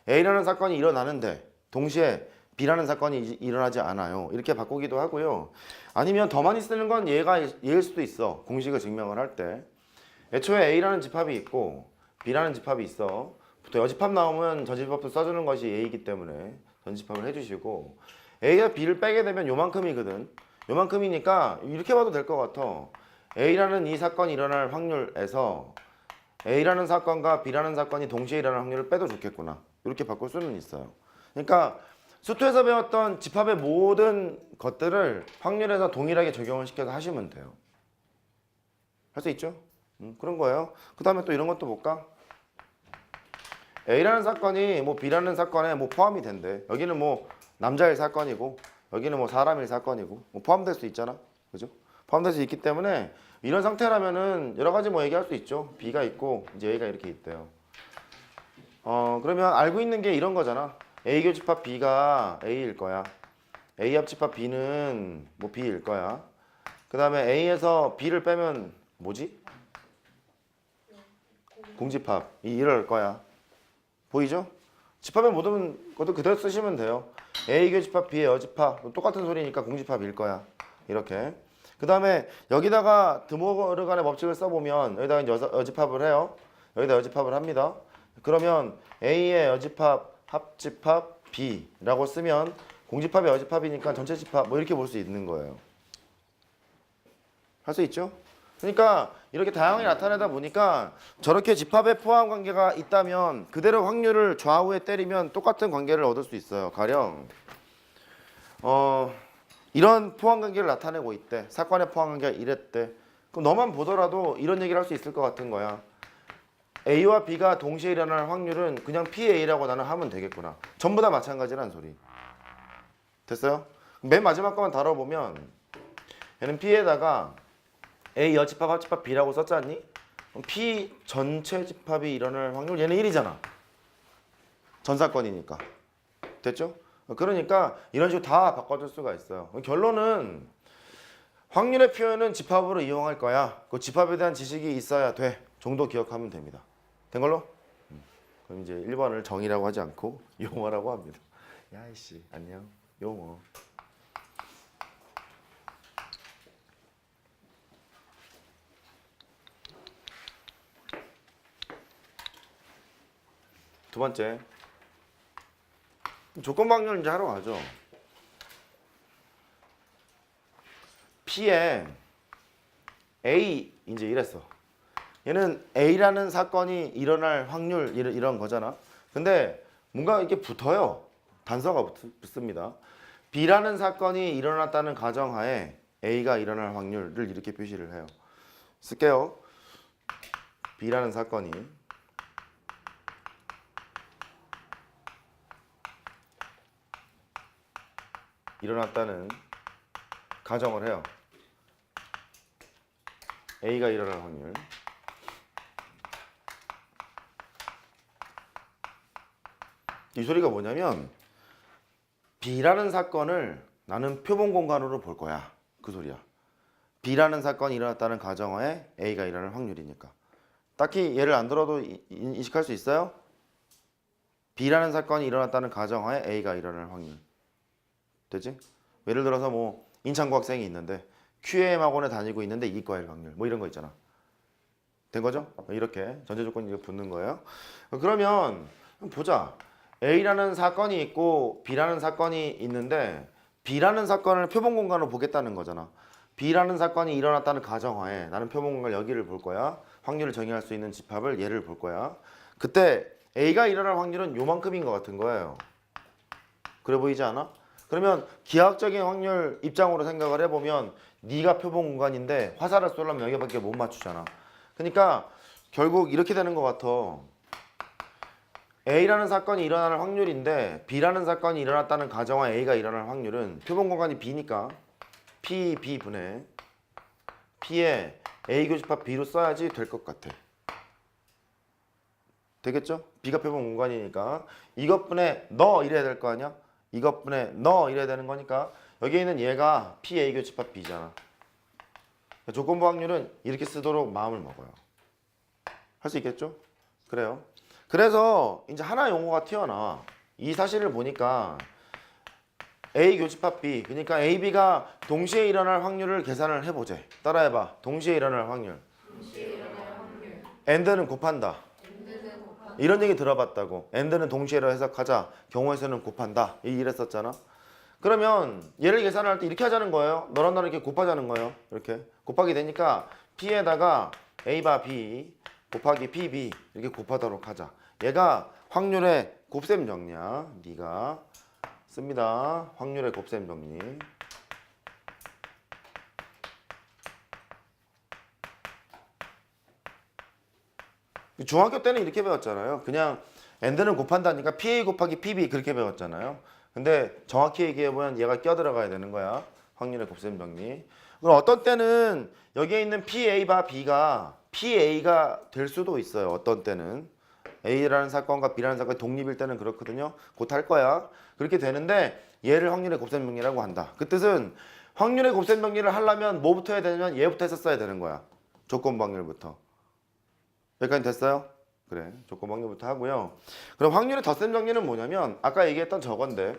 A라는 사건이 일어나는데 동시에 B라는 사건이 일어나지 않아요. 이렇게 바꾸기도 하고요. 아니면 더 많이 쓰는 건 얘일 수도 있어. 공식을 증명을 할 때. 애초에 A라는 집합이 있고 B라는 집합이 있어. 또 여집합 나오면 전집합도 써주는 것이 A이기 때문에 전집합을 해주시고 A가 B를 빼게 되면 요만큼이거든. 요만큼이니까 이렇게 봐도 될 것 같아. A라는 이 사건이 일어날 확률에서 A라는 사건과 B라는 사건이 동시에 일어날 확률을 빼도 좋겠구나. 이렇게 바꿀 수는 있어요. 그러니까 수투에서 배웠던 집합의 모든 것들을 확률에서 동일하게 적용을 시켜서 하시면 돼요. 할 수 있죠? 그런 거예요. 그 다음에 또 이런 것도 볼까? A라는 사건이 뭐 B라는 사건에 뭐 포함이 된대. 여기는 뭐 남자일 사건이고 여기는 뭐 사람일 사건이고 뭐 포함될 수 있잖아. 그죠? 포함될 수 있기 때문에 이런 상태라면은 여러 가지 뭐 얘기할 수 있죠. B가 있고 이제 A가 이렇게 있대요. 그러면 알고 있는 게 이런 거잖아. A 교집합 B가 A일 거야. A 합집합 B는 뭐 B일 거야. 그 다음에 A에서 B를 빼면 뭐지? 공집합이 이럴 거야. 보이죠? 집합의 모든 것도 그대로 쓰시면 돼요. A 교집합 B의 여집합 똑같은 소리니까 공집합일 거야. 이렇게. 그 다음에 여기다가 드모르간의 법칙을 써보면 여기다가 여집합을 해요. 여기다 여집합을 합니다. 그러면 A의 여집합 합집합 B라고 쓰면 공집합의 여집합이니까 전체 집합 뭐 이렇게 볼 수 있는 거예요. 할 수 있죠? 그러니까 이렇게 다양하게 나타내다 보니까 저렇게 집합의 포함 관계가 있다면 그대로 확률을 좌우에 때리면 똑같은 관계를 얻을 수 있어요. 가령 이런 포함 관계를 나타내고 있대. 사건의 포함 관계가 이랬대. 그럼 너만 보더라도 이런 얘기를 할 수 있을 것 같은 거야. A와 B가 동시에 일어날 확률은 그냥 PA라고 나는 하면 되겠구나. 전부 다 마찬가지라는 소리. 됐어요? 맨 마지막 것만 다뤄보면 얘는 P에다가 A 여집합 합집합 B라고 썼지 않니? 그럼 P 전체 집합이 일어날 확률 얘는 1이잖아. 전사건이니까. 됐죠? 그러니까 이런 식으로 다 바꿔줄 수가 있어요. 결론은 확률의 표현은 집합으로 이용할 거야. 그 집합에 대한 지식이 있어야 돼. 정도 기억하면 됩니다. 된 걸로? 그럼 이제 1번을 정의라고 하지 않고 용어라고 합니다. 야이씨 안녕. 용어. 두 번째. 조건 방열 이제 하러 가죠. P에 A 이제 이랬어. 얘는 A라는 사건이 일어날 확률 이런 거잖아. 근데 뭔가 이렇게 붙어요. 단서가 붙습니다. B라는 사건이 일어났다는 가정하에 A가 일어날 확률을 이렇게 표시를 해요. 쓸게요. B라는 사건이 일어났다는 가정을 해요. A가 일어날 확률. 이 소리가 뭐냐면 B라는 사건을 나는 표본 공간으로 볼 거야. 그 소리야. B라는 사건이 일어났다는 가정하에 A가 일어날 확률이니까. 딱히 예를 안 들어도 인식할 수 있어요? B라는 사건이 일어났다는 가정하에 A가 일어날 확률. 되지? 예를 들어서 뭐 인천고 학생이 있는데 QM 학원에 다니고 있는데 이과일 확률 뭐 이런 거 있잖아. 된 거죠? 이렇게 전제 조건이 붙는 거예요. 그러면 보자. A라는 사건이 있고 B라는 사건이 있는데 B라는 사건을 표본 공간으로 보겠다는 거잖아. B라는 사건이 일어났다는 가정하에 나는 표본 공간 여기를 볼 거야. 확률을 정의할 수 있는 집합을 얘를 볼 거야. 그때 A가 일어날 확률은 요만큼인 것 같은 거예요. 그래 보이지 않아? 그러면 기하학적인 확률 입장으로 생각을 해보면 네가 표본 공간인데 화살을 쏘려면 여기밖에 못 맞추잖아. 그러니까 결국 이렇게 되는 것 같아. A라는 사건이 일어나는 확률인데 B라는 사건이 일어났다는 가정하 A가 일어날 확률은 표본 공간이 B니까 P, B 분의 P에 A 교집합 B로 써야지 될 것 같아. 되겠죠? B가 표본 공간이니까 이것분에 너 이래야 될 거 아니야? 이것분에 너 이래야 되는 거니까 여기에 있는 얘가 PA 교집합 B잖아. 조건부 확률은 이렇게 쓰도록 마음을 먹어요. 할 수 있겠죠? 그래요. 그래서 이제 하나 용어가 튀어나와. 이 사실을 보니까 A 교집합 B, 그러니까 A, B가 동시에 일어날 확률을 계산을 해보재. 따라해봐. 동시에 일어날 확률. and는 곱한다. 이런 얘기 들어봤다고. and는 동시에로 해석하자. 경우에서는 곱한다. 이랬었잖아. 그러면 얘를 계산할 때 이렇게 하자는 거예요. 너랑 나랑 이렇게 곱하자는 거예요. 이렇게 곱하게 되니까 P에다가 A 바 B 곱하기 PB 이렇게 곱하도록 하자. 얘가 확률의 곱셈 정리야. 네가 씁니다. 확률의 곱셈 정리. 중학교 때는 이렇게 배웠잖아요. 그냥 and는 곱한다니까 PA 곱하기 PB 그렇게 배웠잖아요. 근데 정확히 얘기해보면 얘가 껴들어가야 되는 거야. 확률의 곱셈 정리. 그럼 어떤 때는 여기에 있는 PA 바 B가 PA가 될 수도 있어요. 어떤 때는 A라는 사건과 B라는 사건이 독립일 때는 그렇거든요. 곧 할 거야. 그렇게 되는데 얘를 확률의 곱셈 정리라고 한다. 그 뜻은 확률의 곱셈 정리를 하려면 뭐부터 해야 되냐면 얘부터 했었어야 되는 거야. 조건 확률부터. 여기까지 됐어요? 그래. 조건 확률부터 하고요. 그럼 확률의 덧셈 정리는 뭐냐면 아까 얘기했던 저건데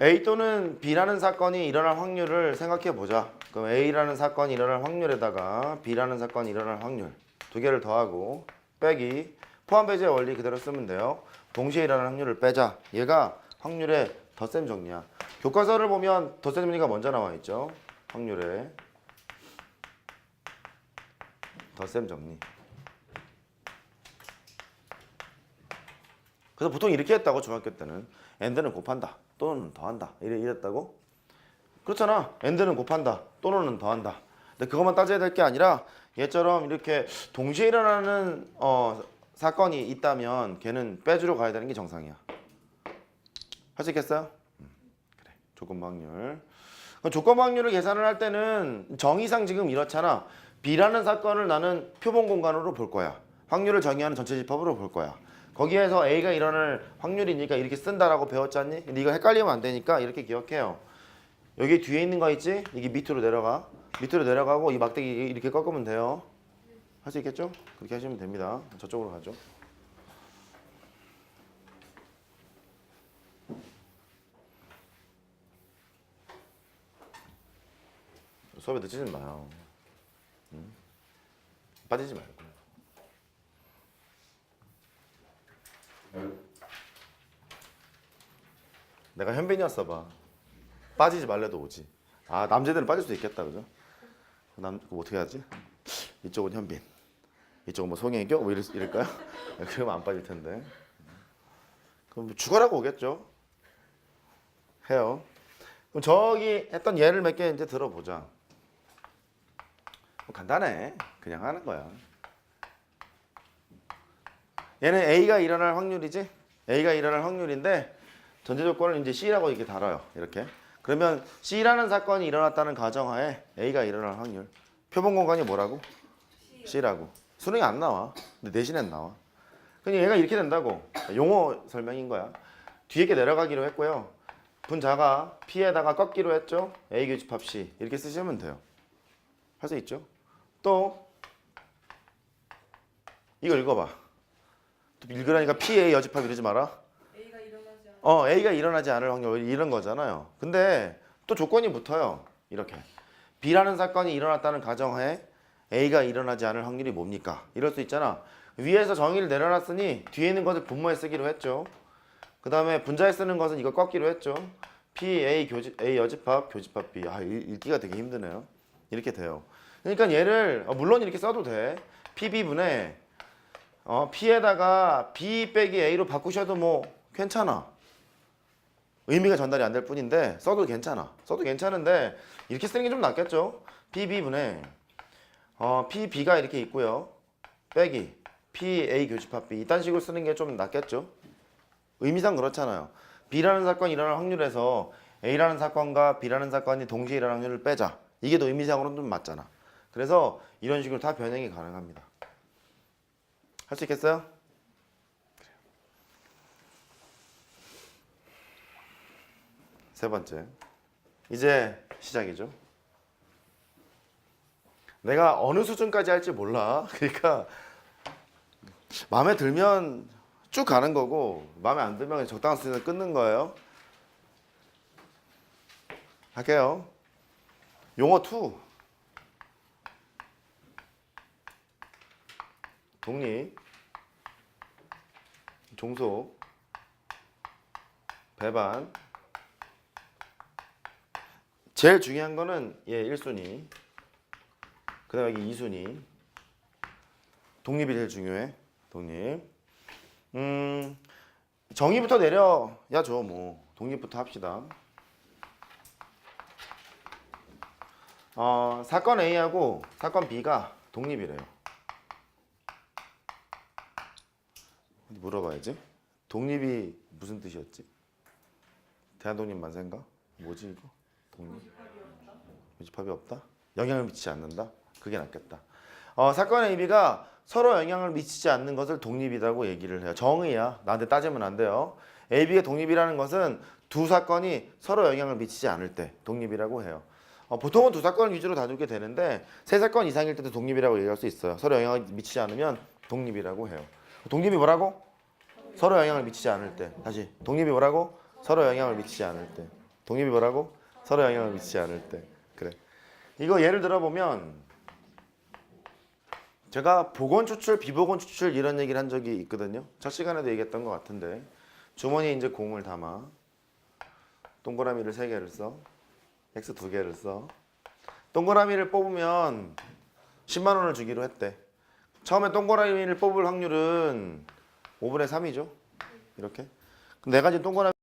A 또는 B라는 사건이 일어날 확률을 생각해 보자. 그럼 A라는 사건이 일어날 확률에다가 B라는 사건이 일어날 확률 두 개를 더하고 빼기 포함 배제의 원리 그대로 쓰면 돼요. 동시에 일어날 확률을 빼자. 얘가 확률의 덧셈 정리야. 교과서를 보면 덧셈 정리가 먼저 나와 있죠. 확률의 덧셈 정리. 그래서 보통 이렇게 했다고 중학교 때는 and는 곱한다 또는 더한다 이랬다고. 그렇잖아. and는 곱한다 또는 더한다. 근데 그것만 따져야 될 게 아니라 얘처럼 이렇게 동시에 일어나는 사건이 있다면 걔는 빼주러 가야 되는 게 정상이야. 할 수 있겠어요? 그래. 조건 확률. 조건 확률을 계산을 할 때는 정의상 지금 이렇잖아. B라는 사건을 나는 표본 공간으로 볼 거야. 확률을 정의하는 전체 집합으로 볼 거야. 거기에서 A가 일어날 확률이니까 이렇게 쓴다라고 배웠지 않니? 근데 이거 헷갈리면 안 되니까 이렇게 기억해요. 여기 뒤에 있는 거 있지? 이게 밑으로 내려가. 밑으로 내려가고 이 막대기 이렇게 꺾으면 돼요. 할 수 있겠죠? 그렇게 하시면 됩니다. 저쪽으로 가죠. 수업에 늦지는 마요. 빠지지 말고. 내가 현빈이었어 봐. 빠지지 말래도 오지. 아 남자들은 빠질 수도 있겠다 그죠? 그럼 어떻게 하지? 이쪽은 현빈, 이쪽은 뭐 송혜교 뭐 이럴까요? 그러면 안 빠질 텐데. 그럼 뭐 죽어라고 오겠죠? 해요. 그럼 저기 했던 예를 몇 개 이제 들어보자. 간단해. 그냥 하는 거야. 얘는 A가 일어날 확률이지? A가 일어날 확률인데 전제 조건을 이제 C라고 이렇게 달아요. 이렇게. 그러면 C라는 사건이 일어났다는 가정하에 A가 일어날 확률. 표본 공간이 뭐라고? C라고. 수능이 안 나와. 근데 대신엔 나와. 그냥 얘가 이렇게 된다고. 용어 설명인 거야. 뒤에 게 내려가기로 했고요. 분자가 P에다가 꺾기로 했죠. A 교집합 C. 이렇게 쓰시면 돼요. 할 수 있죠? 또 이거 읽어봐. 또 읽으라니까 PA 여집합 이러지 마라. A가 일어나지 않을 확률 이런 거잖아요. 근데 또 조건이 붙어요. 이렇게 B라는 사건이 일어났다는 가정하에 A가 일어나지 않을 확률이 뭡니까? 이럴 수 있잖아. 위에서 정의를 내려놨으니 뒤에 있는 것을 분모에 쓰기로 했죠. 그 다음에 분자에 쓰는 것은 이거 꺾기로 했죠. PA A 여집합 교집합 B. 읽기가 되게 힘드네요. 이렇게 돼요. 그러니까 얘를 물론 이렇게 써도 돼. PB분의 P에다가 B 빼기 A로 바꾸셔도 뭐 괜찮아. 의미가 전달이 안 될 뿐인데 써도 괜찮아. 써도 괜찮은데 이렇게 쓰는 게 좀 낫겠죠. PB분의 PB가 이렇게 있고요. 빼기 PA 교집합 B. 이딴 식으로 쓰는 게 좀 낫겠죠. 의미상 그렇잖아요. B라는 사건이 일어날 확률에서 A라는 사건과 B라는 사건이 동시에 일어날 확률을 빼자. 이게 더 의미상으로는 좀 맞잖아. 그래서 이런 식으로 다 변형이 가능합니다. 할 수 있겠어요? 세 번째. 이제 시작이죠. 내가 어느 수준까지 할지 몰라. 그러니까 마음에 들면 쭉 가는 거고 마음에 안 들면 적당한 수준에서 끊는 거예요. 할게요. 용어 2. 독립, 종속, 배반. 제일 중요한 거는 얘 1순위. 그 다음에 여기 2순위. 독립이 제일 중요해. 독립. 정의부터 내려야죠. 뭐 독립부터 합시다. 사건 A하고 사건 B가 독립이래요. 물어봐야지. 독립이 무슨 뜻이었지? 대한독립 만세인가? 뭐지 이거? 독립? 밀집합이 없다? 영향을 미치지 않는다? 그게 낫겠다. 사건 A, B가 서로 영향을 미치지 않는 것을 독립이라고 얘기를 해요. 정의야. 나한테 따지면 안 돼요. A, B가 독립이라는 것은 두 사건이 서로 영향을 미치지 않을 때 독립이라고 해요. 보통은 두 사건 위주로 다루게 되는데 세 사건 이상일 때도 독립이라고 얘기할 수 있어요. 서로 영향을 미치지 않으면 독립이라고 해요. 독립이 뭐라고? 서로 영향을 미치지 않을 때. 다시. 독립이 뭐라고? 서로 영향을 미치지 않을 때. 독립이 뭐라고? 서로 영향을 미치지 않을 때. 그래. 이거 예를 들어보면 제가 복원 추출, 비복원 추출 이런 얘기를 한 적이 있거든요. 첫 시간에도 얘기했던 것 같은데 주머니에 이제 공을 담아 동그라미를 3개를 써. X 2개를 써. 동그라미를 뽑으면 10만 원을 주기로 했대. 처음에 동그라미를 뽑을 확률은 5분의 3이죠. 이렇게. 그럼 내가 지금 동그라미